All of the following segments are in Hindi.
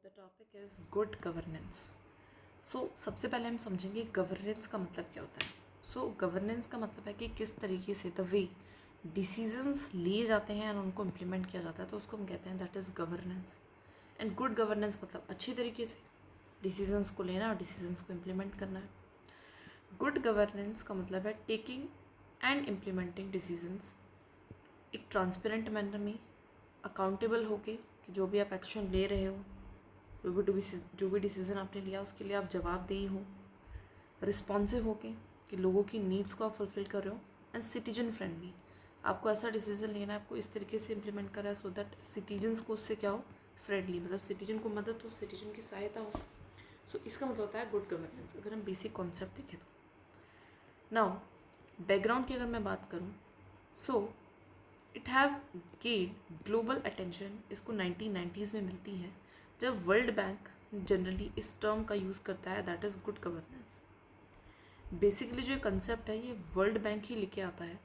The topic is good governance. सबसे पहले हम समझेंगे गवर्नेंस का मतलब क्या होता है। गवर्नेंस का मतलब है कि किस तरीके से द वे डिसीजंस लिए जाते हैं और उनको इम्प्लीमेंट किया जाता है, तो उसको हम कहते हैं that is governance. And good governance मतलब अच्छी तरीके से डिसीजंस को लेना और डिसीजंस को इम्प्लीमेंट करना है। गुड गवर्नेंस का मतलब है टेकिंग एंड इम्प्लीमेंटिंग डिसीजंस एक ट्रांसपेरेंट मैनर में, अकाउंटेबल होके कि जो भी आप एक्शन ले रहे हो, जो भी डिसीज़न आपने लिया उसके लिए आप जवाबदेही हो, रिस्पॉन्सिव होके कि लोगों की नीड्स को आप फुलफ़िल कर रहे हो, एंड सिटीजन फ्रेंडली। आपको ऐसा डिसीजन लेना है, आपको इस तरीके से इम्प्लीमेंट करा है सो दैट सिटीजन्स को उससे क्या हो, फ्रेंडली, मतलब सिटीजन को मदद हो, सिटीजन की सहायता हो। इसका मतलब होता है गुड गवर्नेंस, अगर हम बेसिक कॉन्सेप्ट देखें तो। नाउ बैकग्राउंड की अगर मैं बात करूँ, it have gain global attention, इसको 1990s में मिलती है जब वर्ल्ड बैंक जनरली इस टर्म का यूज़ करता है, that is good governance. Basically जो कंसेप्ट है ये वर्ल्ड बैंक ही लेके आता है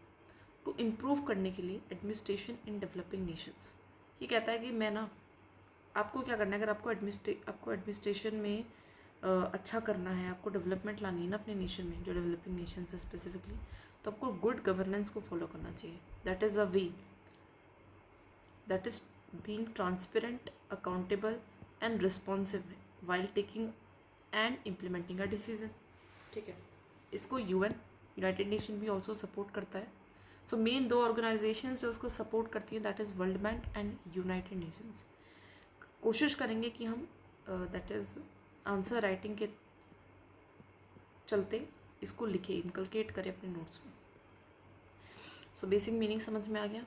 टू इम्प्रूव करने के लिए एडमिनिस्ट्रेशन इन डेवलपिंग नेशंस। ये कहता है कि मैं ना, आपको क्या करना है, अगर आपको एडमिनिस्ट्रेशन में अच्छा करना है, आपको डेवलपमेंट लानी है ना अपने नेशन में, जो डेवलपिंग नेशन है स्पेसिफिकली, तो आपको गुड गवर्नेंस को फॉलो करना चाहिए। That is a way that is being transparent, accountable and responsive while taking and implementing a decision. ठीक है, इसको यूनाइटेड नेशन भी ऑल्सो सपोर्ट करता है। मेन दो ऑर्गेनाइजेशंस जो उसको सपोर्ट करती हैं that is world bank and United Nations. कोशिश करेंगे कि हम दैट इज़ आंसर राइटिंग के चलते इसको लिखे, इनकलकेट करें अपने नोट्स में। बेसिक मीनिंग समझ में आ गया,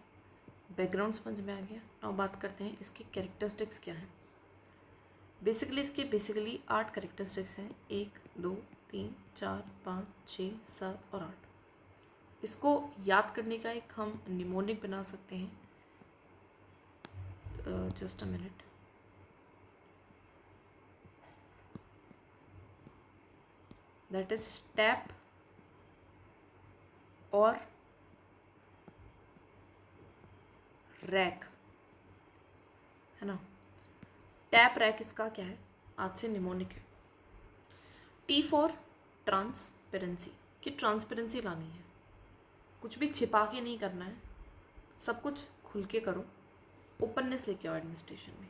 बैकग्राउंड समझ में आ गया। अब बात करते हैं इसके कैरेक्टरिस्टिक्स क्या हैं। बेसिकली 8 कैरेक्टरिस्टिक्स हैं, 1 2 3 4 5 6 7 और 8। इसको याद करने का एक हम निमोनिक बना सकते हैं। Just a minute. That is tap और रैक, है ना। टैप रैक इसका क्या है, आज से निमोनिक है। टी फॉर ट्रांसपेरेंसी, कि ट्रांसपेरेंसी लानी है, कुछ भी छिपा के नहीं करना है, सब कुछ खुल के करो, ओपननेस लेके आओ एडमिनिस्ट्रेशन में।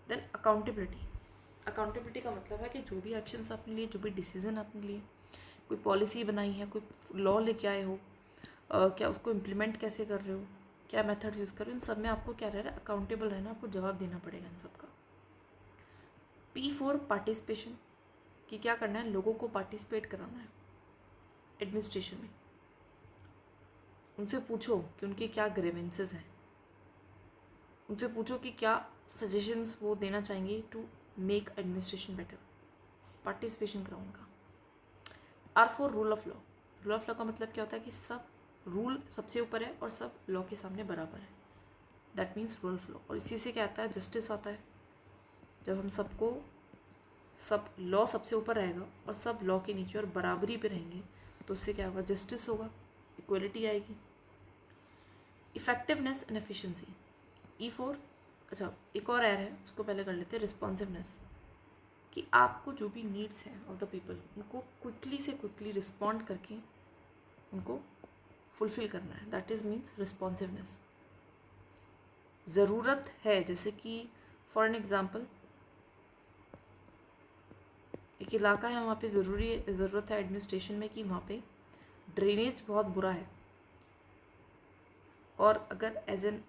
देन अकाउंटेबिलिटी का मतलब है कि जो भी एक्शंस आपने लिए, जो भी डिसीजन आपने लिए, कोई पॉलिसी बनाई है, कोई लॉ लेके आए हो, क्या उसको इम्प्लीमेंट कैसे कर रहे हो, क्या मेथड्स यूज़ कर रहे हो, इन सब में आपको क्या रह रहा है, अकाउंटेबल रहना, आपको जवाब देना पड़ेगा इन सब का। पी फॉर पार्टिसिपेशन, कि क्या करना है, लोगों को पार्टिसिपेट कराना है एडमिनिस्ट्रेशन में। उनसे पूछो कि उनके क्या ग्रीवेंसेस हैं, उनसे पूछो कि क्या सजेशंस वो देना चाहेंगे to make administration better. Participation कराओ उनका। R for rule of law, rule of law का मतलब क्या होता है कि सब रूल सबसे ऊपर है और सब लॉ के सामने बराबर है, that means rule of law. और इसी से क्या आता है, जस्टिस आता है। जब हम सब लॉ सबसे ऊपर रहेगा और सब लॉ के नीचे और बराबरी पे रहेंगे, तो उससे क्या होगा, जस्टिस होगा, इक्वलिटी आएगी। Effectiveness and efficiency, E for, अच्छा एक और एर है उसको पहले कर लेते हैं, रिस्पॉन्सिवनेस, कि आपको जो भी नीड्स हैं ऑफ द पीपल, उनको क्विकली रिस्पॉन्ड करके उनको फुलफिल करना है, दैट इज़ मीन्स रिस्पॉन्सिवनेस। ज़रूरत है, जैसे कि फॉर एन एग्ज़ाम्पल, एक इलाका है, वहाँ पे ज़रूरत है एडमिनिस्ट्रेशन में कि वहाँ पे ड्रेनेज बहुत बुरा है, और अगर एज एन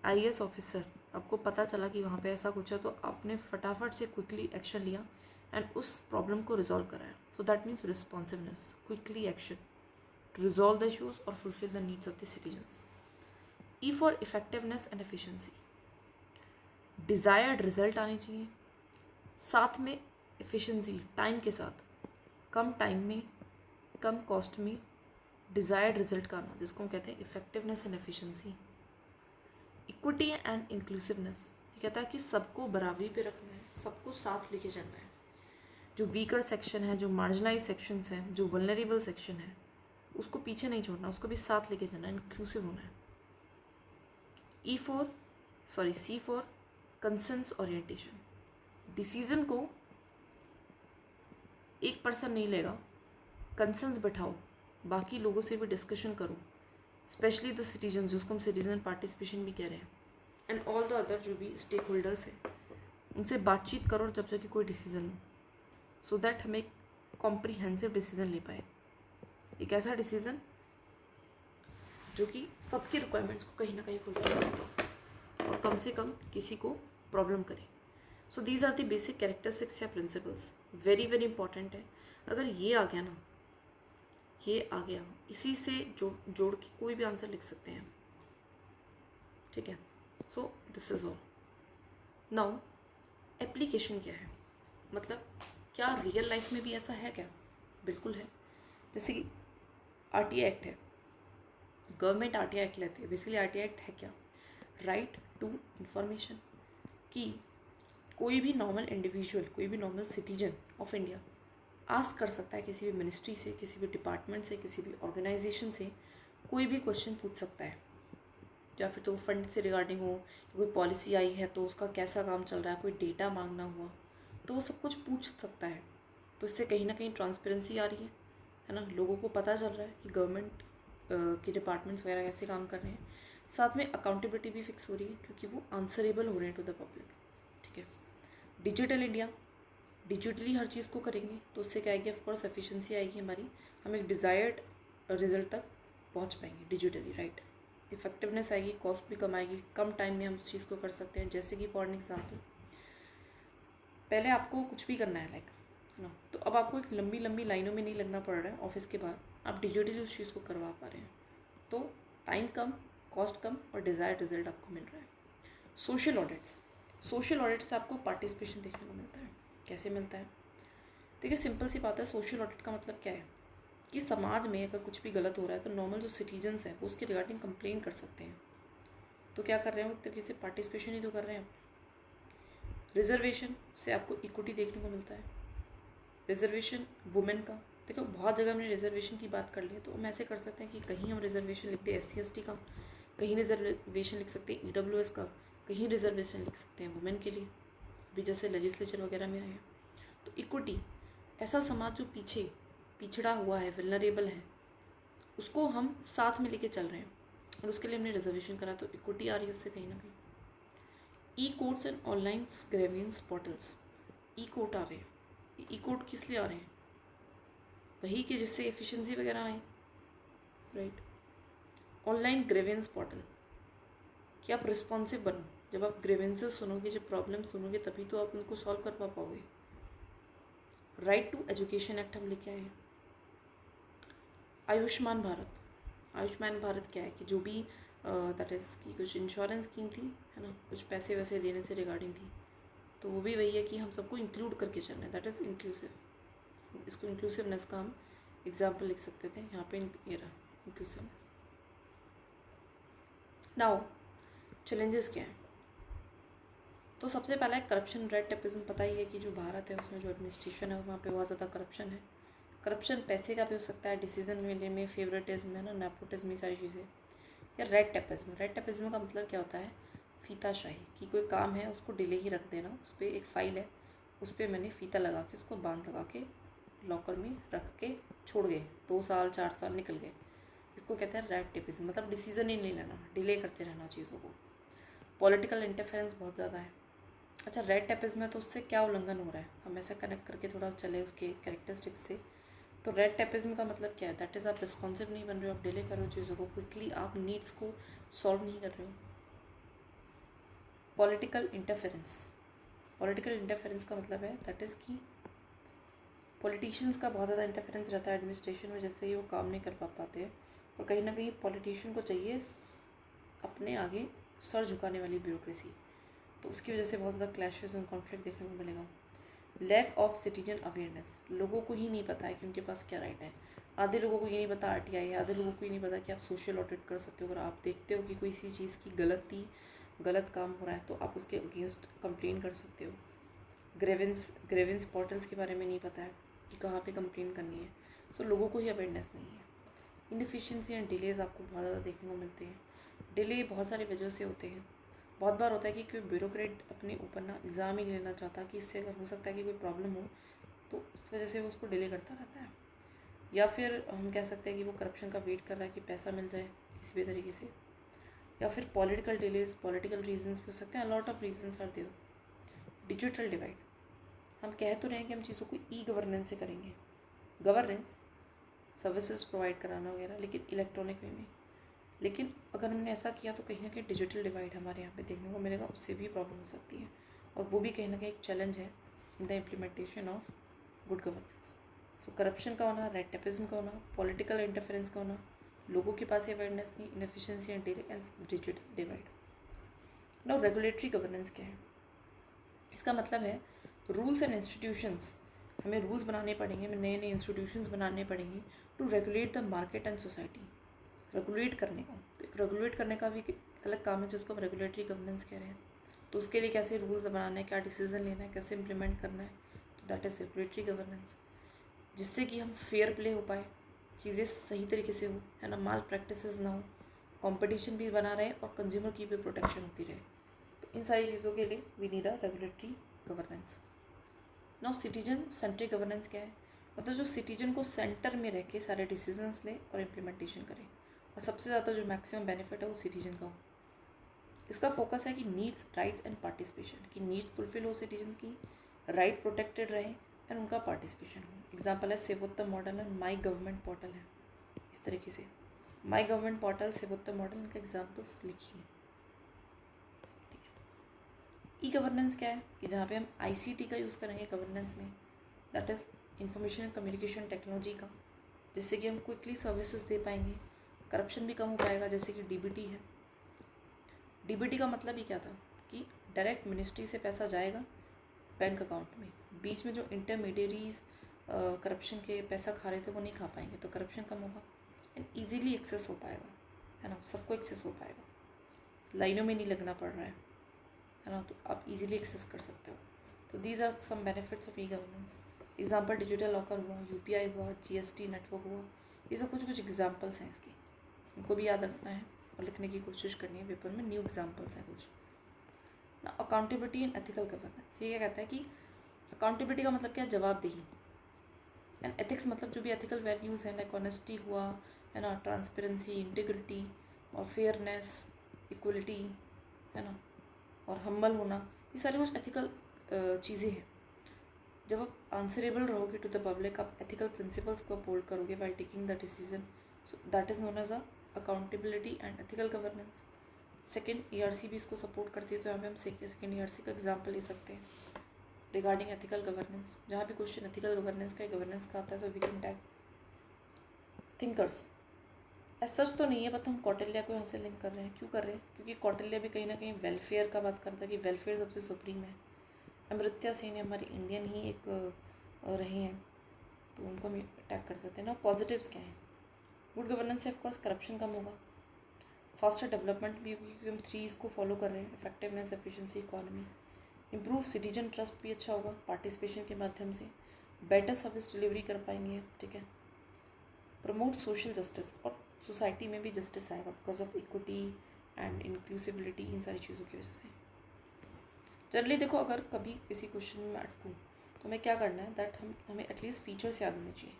IAS ऑफिसर आपको पता चला कि वहाँ पे ऐसा कुछ है, तो आपने फटाफट से क्विकली एक्शन लिया एंड उस प्रॉब्लम को रिजॉल्व कराया। That means responsiveness, quickly action to resolve the issues और fulfil the needs of the citizens. E for effectiveness and efficiency, desired result आने चाहिए, साथ में एफिशिएंसी, टाइम के साथ, कम टाइम में कम कॉस्ट में डिज़ायर्ड रिजल्ट का आना, जिसको हम कहते हैं effectiveness and efficiency. Equity and inclusiveness, ये कहता है कि सबको बराबरी पे रखना है, सबको साथ लेके चलना है। जो वीकर सेक्शन है, जो मार्जिनलाइज सेक्शंस हैं, जो वल्नरेबल सेक्शन है, उसको पीछे नहीं छोड़ना, उसको भी साथ लेके चलना है, इंक्लूसिव होना है। सी फॉर कंसेंस ओरिएंटेशन, डिसीज़न को एक पर्सन नहीं लेगा, कंसर्न्स बैठाओ, बाकी लोगों से भी डिस्कशन करो, स्पेशली द सिटीजन्स, जिसको हम सिटीजन पार्टिसिपेशन भी कह रहे हैं, एंड ऑल द अदर जो भी स्टेक होल्डर्स हैं, उनसे बातचीत करो जब तक कि कोई डिसीज़न हो, सो दैट हम एक कॉम्प्रिहेंसिव डिसीज़न ले पाए, एक ऐसा डिसीज़न जो कि सबकी रिक्वायरमेंट्स को कहीं ना कहीं फुलफिल करता हो और कम से कम किसी को प्रॉब्लम करे. So these are the basic characteristics या प्रिंसिपल्स, वेरी वेरी इंपॉर्टेंट है. अगर ये आ गया ना, ये आ गया, इसी से जोड़ के कोई भी आंसर लिख सकते हैं, ठीक है. So this is all. Now application क्या है, मतलब क्या रियल लाइफ में भी ऐसा है क्या? बिल्कुल है. जैसे कि RTI एक्ट है, गवर्नमेंट RTI एक्ट लेती है. बेसिकली RTI एक्ट है क्या? Right to information. कि कोई भी नॉर्मल इंडिविजुअल, कोई भी normal citizen of India ask कर सकता है किसी भी मिनिस्ट्री से, किसी भी डिपार्टमेंट से, किसी भी ऑर्गेनाइजेशन से कोई भी क्वेश्चन पूछ सकता है, या फिर तो फंड से रिगार्डिंग हो, कोई पॉलिसी आई है तो उसका कैसा काम चल रहा है, कोई डेटा मांगना हुआ, तो वो सब कुछ पूछ सकता है. तो इससे कहीं ना कहीं ट्रांसपेरेंसी आ रही है ना, लोगों को पता चल रहा है कि गवर्नमेंट के डिपार्टमेंट्स वगैरह कैसे काम कर रहे हैं. साथ में अकाउंटेबिलिटी भी फिक्स हो रही है क्योंकि वो आंसरेबल हो रहे हैं टू द पब्लिक, ठीक है. डिजिटल इंडिया, डिजिटली हर चीज़ को करेंगे तो उससे क्या आएगी, ऑफकोर्स एफिशिएंसी आएगी हमारी, हम एक डिज़ायर्ड रिजल्ट तक पहुंच पाएंगे डिजिटली, राइट. इफेक्टिवनेस आएगी, कॉस्ट भी कम आएगी, कम टाइम में हम उस चीज़ को कर सकते हैं. जैसे कि फॉर एन एग्जाम्पल, पहले आपको कुछ भी करना है लाइक ना, तो अब आपको एक लंबी लंबी लाइनों में नहीं लगना पड़ रहा है ऑफिस के बाद, आप डिजिटली उस चीज़ को करवा पा रहे हैं. तो टाइम कम, कॉस्ट कम और डिज़ायर्ड रिजल्ट आपको मिल रहा है. सोशल ऑडिट्स, सोशल ऑडिट से आपको पार्टिसिपेशन देखने को मिलता है. कैसे मिलता है? देखिए सिंपल सी बात है, सोशल ऑडिट का मतलब क्या है कि समाज में अगर कुछ भी गलत हो रहा है तो नॉर्मल जो सिटीजन्स हैं वो उसके रिगार्डिंग कंप्लेन कर सकते हैं. तो क्या कर रहे हैं वो, एक तरीके से पार्टिसिपेशन ही तो कर रहे हैं. रिजर्वेशन से आपको इक्विटी देखने को मिलता है. रिजर्वेशन वुमेन का, देखो बहुत जगह हमने रिजर्वेशन की बात कर ली है, तो हम ऐसे कर सकते हैं कि कहीं हम रिजर्वेशन लिखते हैं SC ST का, कहीं रिजर्वेशन लिख सकते हैं EWS का, कहीं रिजर्वेशन लिख सकते हैं वुमेन के लिए, अभी जैसे लेजिस्लेचर वगैरह में आए हैं. तो इक्विटी, ऐसा समाज जो पीछे पिछड़ा हुआ है, विलनरेबल है, उसको हम साथ में लेके चल रहे हैं और उसके लिए हमने रिजर्वेशन करा, तो इक्विटी आ रही है उससे कहीं ना कहीं. E courts and online grievances portals, e court आ रहे हैं. ई कोर्ट किस लिए आ रहे हैं? वही कि जिससे एफिशिएंसी वगैरह आए, राइट. ऑनलाइन ग्रेवियंस पोर्टल कि आप रिस्पॉन्सिव बनो, जब आप ग्रेवेंसेस सुनोगे, जब प्रॉब्लम सुनोगे, तभी तो आप उनको सॉल्व कर पाओगे. राइट टू एजुकेशन एक्ट हम लेके आए हैं. आयुष्मान भारत, आयुष्मान भारत क्या है कि जो भी दैट इज़ की कुछ इंश्योरेंस स्कीम थी, है ना, कुछ पैसे वैसे देने से रिगार्डिंग थी, तो वो भी वही है कि हम सबको इंक्लूड करके चलना है, दैट इज़ इंक्लूसिव. इसको इंक्लूसिवनेस का हम एग्जाम्पल लिख सकते थे यहाँ पे, ये रहा इंक्लूसिवनेस. नाउ चैलेंजेस क्या हैं? तो सबसे पहला है करप्शन, रेड टेपिज्म. पता ही है कि जो भारत है उसमें जो एडमिनिस्ट्रेशन है वहाँ पे बहुत ज़्यादा करप्शन है. करप्शन पैसे का भी हो सकता है, डिसीजन लेने में फेवरेटिज्म है ना, नेपोटिज्म, ये सारी चीज़ें. या रेड टेपिज्म, रेड टेपिज्म का मतलब क्या होता है? फीताशाही, कि कोई काम है उसको डिले ही रख देना. उस पर एक फ़ाइल है, उस पर मैंने फ़ीता लगा के उसको बांध लगा के लॉकर में रख के छोड़ गए, 2 साल 4 साल निकल गए. इसको कहते हैं रेड टेपिज्म, मतलब डिसीजन ही नहीं लेना, डिले करते रहना चीज़ों को. पॉलिटिकल इंटरफेरेंस बहुत ज़्यादा है. अच्छा, रेड टेपिज्म में तो उससे क्या उल्लंघन हो रहा है, हम ऐसा कनेक्ट करके थोड़ा चले उसके कैरेक्टरिस्टिक्स से. तो रेड टेपिज्म का मतलब क्या है? दैट इज़ आप रिस्पॉन्सिव नहीं बन रहे हो, आप डिले कर रहे हो चीज़ों को, क्विकली आप नीड्स को सॉल्व नहीं कर रहे हो. पॉलिटिकल इंटरफेरेंस, पॉलिटिकल इंटरफेरेंस का मतलब है दैट इज़ कि पॉलिटिशियंस का बहुत ज़्यादा इंटरफेरेंस रहता है एडमिनिस्ट्रेशन में, जैसे ही वो काम नहीं कर पाते हैं. और कहीं ना कहीं पॉलिटिशियन को चाहिए अपने आगे सर झुकाने वाली ब्यूरोक्रेसी, तो उसकी वजह से बहुत ज़्यादा क्लैशेस एंड कॉन्फ्लिक्ट देखने को मिलेगा. लैक ऑफ सिटीजन अवेयरनेस, लोगों को ही नहीं पता है कि उनके पास क्या राइट है. आधे लोगों को ये नहीं पता RTI है, आधे लोगों को ये नहीं पता कि आप सोशल ऑडिट कर सकते हो. अगर आप देखते हो कि कोई सी चीज़ की गलत काम हो रहा है तो आप उसके अगेंस्ट कंप्लेन कर सकते हो. ग्रेवेंस पोर्टल्स के बारे में नहीं पता है कि कहाँ पे कंप्लेन करनी है. सो लोगों को ही अवेयरनेस नहीं है. इनएफिशिएंसी एंड डिलेज आपको बहुत ज़्यादा देखने को मिलते हैं. डिले बहुत सारी वजह से होते हैं. बहुत बार होता है कि कोई ब्यूरोक्रेट अपने ऊपर ना एग्ज़ाम ही लेना चाहता कि इससे अगर हो सकता है कि कोई प्रॉब्लम हो तो इस वजह से वो उसको डिले करता रहता है, या फिर हम कह सकते हैं कि वो करप्शन का वेट कर रहा है कि पैसा मिल जाए किसी भी तरीके से, या फिर पॉलिटिकल डिलेज, पॉलिटिकल रीजंस भी हो सकते हैं, lot of reasons are there. Digital divide, हम कह तो रहे हैं कि हम चीज़ों को ई गवर्नेंस से करेंगे, गवर्नेंस सर्विसेज प्रोवाइड कराना वगैरह, लेकिन इलेक्ट्रॉनिक वे में। लेकिन अगर हमने ऐसा किया तो कहीं ना कहीं डिजिटल डिवाइड हमारे यहाँ पे देखने को मिलेगा, उससे भी प्रॉब्लम हो सकती है, और वो भी कहीं ना कहीं एक चैलेंज है in the implementation of good governance. So corruption का होना, रेड टेपिज्म का होना, पॉलिटिकल इंटरफेरेंस का होना, लोगों के पास अवेयरनेस नहीं, inefficiency and delay and digital divide. Now regulatory governance क्या है? इसका मतलब है रूल्स एंड इंस्टीट्यूशंस, हमें रूल्स बनाने पड़ेंगे, हमें नए नए इंस्टीट्यूशंस बनाने पड़ेंगे to regulate the market and society. Regulate करने का, तो एक रेगुलेट करने का भी अलग काम है जिसको हम रेगुलेटरी गवर्नेंस कह रहे हैं। तो उसके लिए कैसे रूल्स बनाना है, क्या डिसीजन लेना है, कैसे इंप्लीमेंट करना है, तो दैट इज़ रेगुलेटरी गवर्नेंस। जिससे कि हम फेयर प्ले हो पाए, चीज़ें सही तरीके से हो, है ना, माल प्रैक्टिसेस ना हो, कंपटीशन भी बना रहे और कंज्यूमर की भी प्रोटेक्शन होती रहे। तो इन सारी चीज़ों के लिए we need a regulatory governance. Now citizen centric governance क्या है? मतलब जो सिटीजन को सेंटर में रह के सारे डिसीजंस ले और इम्प्लीमेंटेशन करे, और सबसे ज़्यादा जो मैक्सिमम बेनिफिट है वो सिटीजन का हो। इसका फोकस है कि नीड्स, राइट्स एंड पार्टिसिपेशन, कि नीड्स फुलफिल हो सिटीजन की, राइट प्रोटेक्टेड रहे एंड उनका पार्टिसिपेशन हो। एग्जाम्पल है सेवोत्तम मॉडल है, माई गवर्नमेंट पोर्टल है। इस तरीके से my government portal, Sevottam model, इनका एग्जाम्पल्स लिखिए। ई गवर्नेंस क्या है? कि जहाँ पे हम आईसीटी का यूज़ करेंगे गवर्नेंस में, that is information and communication technology का, जिससे कि हम क्विकली सर्विसेज दे पाएंगे, करप्शन भी कम हो पाएगा, जैसे कि डीबीटी है। डीबीटी का मतलब ही क्या था कि डायरेक्ट मिनिस्ट्री से पैसा जाएगा बैंक अकाउंट में, बीच में जो इंटरमीडियरीज करप्शन के पैसा खा रहे थे वो नहीं खा पाएंगे, तो करप्शन कम होगा एंड ईजीली एक्सेस हो पाएगा, है ना, सबको एक्सेस हो पाएगा, लाइनों में नहीं लगना पड़ रहा है ना, तो आप इजीली एक्सेस कर सकते हो। तो these are some benefits of e governance. Example digital locker हुआ, यूपीआई हुआ, जीएसटी नेटवर्क हुआ, ये सब कुछ कुछ एग्जाम्पल्स हैं इसकी, इनको भी याद रखना है और लिखने की कोशिश करनी है पेपर में, न्यू एग्जाम्पल्स हैं कुछ ना। अकाउंटेबिलिटी एंड एथिकल गवर्नेंस, ये क्या कहता है कि अकाउंटेबिलिटी का मतलब क्या है? जवाबदेही, एंड एथिक्स मतलब जो भी एथिकल वैल्यूज़ हैं, लाइक ऑनेस्टी हुआ, है ना, ट्रांसपेरेंसी, इंटीग्रिटी और फेयरनेस, इक्वलिटी, है ना, और हम्बल होना, ये सारी कुछ एथिकल चीज़ें हैं। जब आप आंसरेबल रहोगे टू द पब्लिक, आप एथिकल प्रिंसिपल्स को अपहोल्ड करोगे while taking the decision, so that is known as a accountability and ethical governance. Second ERC भी इसको सपोर्ट करती है, तो यहाँ पे हम सेकेंड ईआरसी का एग्जाम्पल ले सकते हैं रिगार्डिंग एथिकल गवर्नेंस। जहाँ भी क्वेश्चन एथिकल गवर्नेंस का आता है, so we can tag thinkers. सच तो नहीं है, बट हम कौटिल्य को यहाँ से लिंक कर रहे हैं। क्यों कर रहे हैं? क्योंकि कौटिल्य भी कहीं ना कहीं वेलफेयर का बात करता है कि वेलफेयर सबसे सुप्रीम है। अमृत्या सेन हमारे इंडियन ही एक रहे हैं, तो उनको हम अटैक कर सकते हैं ना। पॉजिटिव्स क्या हैं? गुड गवर्नेंस से ऑफकोर्स करप्शन कम होगा, फास्टर डेवलपमेंट भी होगी क्योंकि हम 3 को फॉलो कर रहे हैं, effectiveness, efficiency, economy. Improve citizen trust भी अच्छा होगा पार्टिसिपेशन के माध्यम से, बेटर सर्विस डिलीवरी कर पाएंगे, ठीक है। प्रमोट सोशल जस्टिस, और सोसाइटी में भी जस्टिस आएगा बिकॉज ऑफ इक्विटी एंड इंक्लूसिविलिटी, इन सारी चीज़ों की वजह से। जनरली देखो, अगर कभी किसी क्वेश्चन में अटकूँ तो हमें क्या करना है, दैट हमें एटलीस्ट फीचर्स याद होने चाहिए।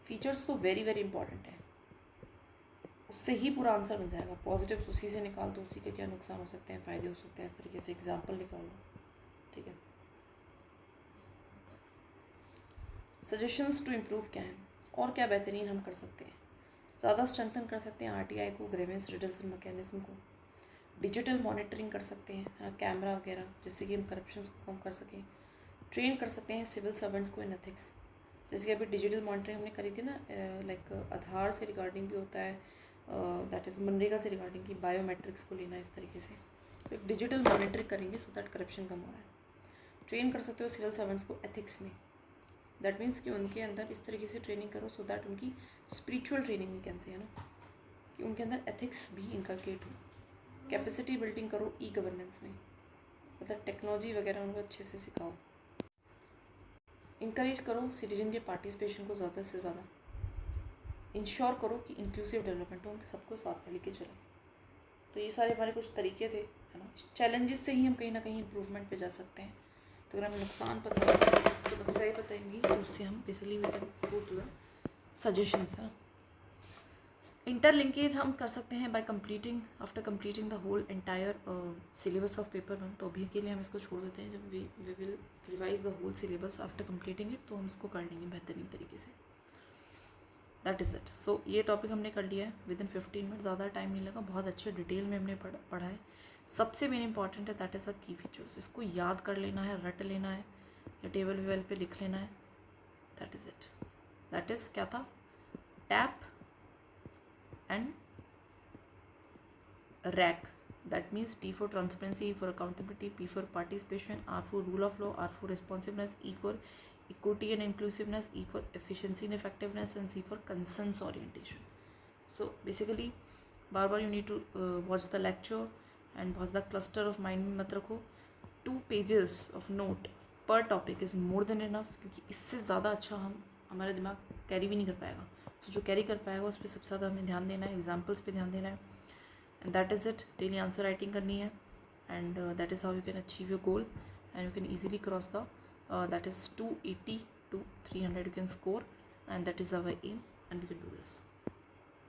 फीचर्स तो वेरी वेरी इंपॉर्टेंट है, उससे ही पूरा आंसर बन जाएगा। पॉजिटिव्स उसी से निकाल दो, उसी के क्या नुकसान हो सकते हैं, फ़ायदे हो सकते हैं, इस तरीके से एग्जाम्पल निकाल लो, ठीक है। सजेशंस टू इम्प्रूव क्या है, और क्या बेहतरीन हम कर सकते हैं? ज़्यादा स्ट्रेंथन कर सकते हैं आरटीआई को, ग्रीवेंस रिडक्शन मैकेनिज्म को, डिजिटल मॉनिटरिंग कर सकते हैं, है ना, कैमरा वगैरह, जिससे कि हम करप्शन को कम कर सकें। ट्रेन कर सकते हैं सिविल सर्वेंट्स को इन एथिक्स, जैसे कि अभी डिजिटल मॉनिटरिंग हमने करी थी ना, लाइक आधार से रिगार्डिंग भी होता है, दैट इज़ मनरेगा से रिगार्डिंग की बायोमेट्रिक्स को लेना, इस तरीके से। तो एक डिजिटल मॉनिटरिंग करेंगे सो दैट करप्शन कम हो रहा है। ट्रेन कर सकते हो सिविल सर्वेंट्स को एथिक्स में, दैट मीन्स कि उनके अंदर इस तरीके से ट्रेनिंग करो सो दैट उनकी स्पिरिचुअल ट्रेनिंग भी कैन से, है ना, कि उनके अंदर एथिक्स भी इनकलकेट हो। कैपेसिटी बिल्डिंग करो ई गवर्नेंस में, मतलब टेक्नोलॉजी वगैरह उनको अच्छे से सिखाओ। इंकरेज करो सिटीजन के पार्टिसिपेशन को ज़्यादा से ज़्यादा। इंश्योर करो कि इंक्लूसिव डेवलपमेंट हो, सबको साथ में लेके चलो। तो ये सारे हमारे कुछ तरीके थे, है ना। चैलेंजेस से ही हम कहीं ना कहीं इम्प्रूवमेंट पे जा सकते हैं। तो अगर हमें नुकसान पता है, समस्याएँ बताएंगी, तो उससे हम basically we can go to the suggestions, है ना। इंटरलिंकेज हम कर सकते हैं by completing, after completing the whole entire syllabus of paper 1। तो अभी के लिए हम इसको छोड़ देते हैं, जब we will revise the whole syllabus after completing it, तो हम इसको कर लेंगे बेहतरीन तरीके से। That is it. सो ये टॉपिक हमने कर लिया है विद इन 15 मिनट, ज़्यादा टाइम नहीं लगा, बहुत अच्छे डिटेल में हमने पढ़ा है। सबसे मेन इंपॉर्टेंट है दैट इज़ अ की फीचर्स, इसको याद कर लेना है, रट लेना है या टेबल वेबल पे लिख लेना है। That is it. That is क्या था, tap and rack. That means T for transparency, E for accountability, P for participation, R for rule of law, R for responsiveness, E for equity and inclusiveness, E for efficiency and effectiveness, and C for concerns orientation. So basically bar bar you need to watch the lecture and watch the cluster of mind में मत रखो। 2 pages of note per topic is more than enough, क्योंकि इससे ज़्यादा अच्छा हमारा दिमाग कैरी भी नहीं कर पाएगा। तो जो कैरी कर पाएगा उस पर सबसे ज़्यादा हमें ध्यान देना है, एग्जाम्पल्स पे ध्यान देना है। And that is it. Daily answer writing करनी है, and that is how you can achieve your goal, and you can easily cross the that is 280 to 300 you can score, and that is our aim, and we can do this.